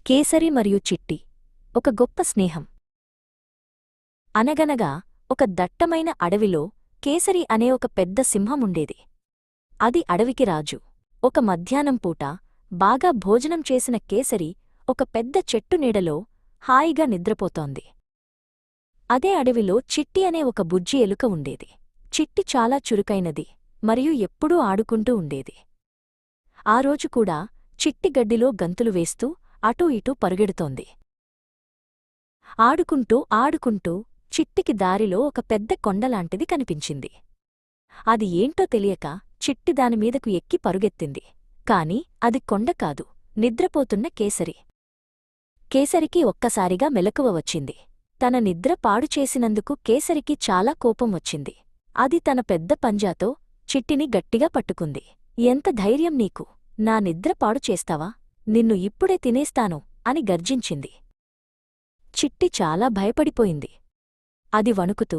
కేసరి మరియు చిట్టి ఒక గొప్ప స్నేహం. అనగనగా ఒక దట్టమైన అడవిలో కేసరి అనే ఒక పెద్ద సింహముండేది. అది అడవికి రాజు. ఒక మధ్యాహ్నం పూట బాగా భోజనం చేసిన కేసరి ఒక పెద్ద చెట్టు నీడలో హాయిగా నిద్రపోతోంది. అదే అడవిలో చిట్టి అనే ఒక బుజ్జి ఎలుక ఉండేది. చిట్టి చాలా చురుకైనది మరియు ఎప్పుడూ ఆడుకుంటూ ఉండేది. ఆ రోజు కూడా చిట్టి గడ్డిలో గంతులు వేస్తూ అటూ ఇటూ పరుగెడుతోంది. ఆడుకుంటూ చిట్టికి దారిలో ఒక పెద్ద కొండలాంటిది కనిపించింది. అది ఏంటో తెలియక చిట్టి దానిమీదకు ఎక్కి పరుగెత్తింది. కాని అది కొండ కాదు, నిద్రపోతున్న కేసరి. కేసరికి ఒక్కసారిగా మెలకువ వచ్చింది. తన నిద్ర పాడుచేసినందుకు కేసరికి చాలా కోపం వచ్చింది. అది తన పెద్ద పంజాతో చిట్టిని గట్టిగా పట్టుకుంది. ఎంత ధైర్యం నీకు, నా నిద్ర పాడు చేస్తావా? నిన్ను ఇప్పుడే తినేస్తాను అని గర్జించింది. చిట్టి చాలా భయపడిపోయింది. అది వణుకుతూ,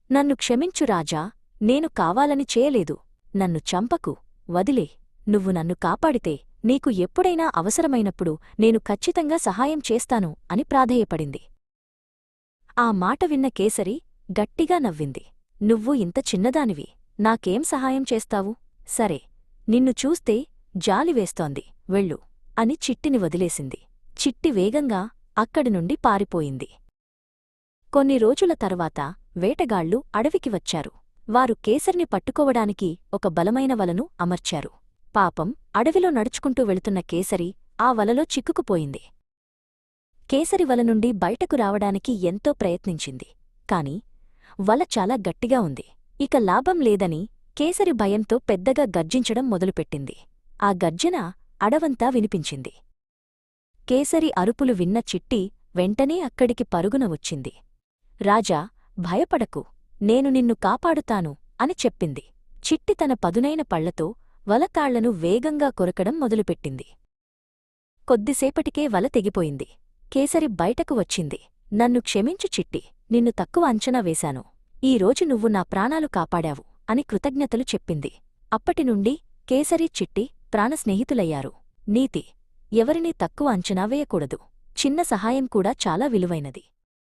నన్ను క్షమించు రాజా, నేను కావాలని చేయలేదు. నన్ను చంపకు, వదిలే. నువ్వు నన్ను కాపాడితే నీకు ఎప్పుడైనా అవసరమైనప్పుడు నేను ఖచ్చితంగా సహాయం చేస్తాను అని ప్రాధేయపడింది. ఆ మాట విన్న కేసరి గట్టిగా నవ్వింది. నువ్వు ఇంత చిన్నదానివి, నాకేం సహాయం చేస్తావు? సరే, నిన్ను చూస్తే జాలివేస్తోంది, వెళ్ళు అని చిట్టిని వదిలేసింది. చిట్టి వేగంగా అక్కడి నుండి పారిపోయింది. కొన్ని రోజుల తర్వాత వేటగాళ్లు అడవికి వచ్చారు. వారు కేసరిని పట్టుకోవడానికి ఒక బలమైన వలను అమర్చారు. పాపం, అడవిలో నడుచుకుంటూ వెళుతున్న కేసరి ఆ వలలో చిక్కుకుపోయింది. కేసరి వల నుండి బయటకు రావడానికి ఎంతో ప్రయత్నించింది. కాని వల చాలా గట్టిగా ఉంది. ఇక లాభం లేదని కేసరి భయంతో పెద్దగా గర్జించడం మొదలుపెట్టింది. ఆ గర్జన అడవంతా వినిపించింది. కేసరి అరుపులు విన్న చిట్టి వెంటనే అక్కడికి పరుగున వచ్చింది. రాజా, భయపడకు, నేను నిన్ను కాపాడుతాను అని చెప్పింది. చిట్టి తన పదునైన పళ్లతో వలతాళ్లను వేగంగా కొరకడం మొదలుపెట్టింది. కొద్దిసేపటికే వల తెగిపోయింది. కేసరి బయటకు వచ్చింది. నన్ను క్షమించు చిట్టి, నిన్ను తక్కువ అంచనా వేశాను. ఈరోజు నువ్వు నా ప్రాణాలు కాపాడావు అని కృతజ్ఞతలు చెప్పింది. అప్పటినుండి కేసరి చిట్టి ప్రాణస్నేహితులయ్యారు. నీతి: ఎవరినీ తక్కువ అంచనా వేయకూడదు. చిన్న సహాయం కూడా చాలా విలువైనది.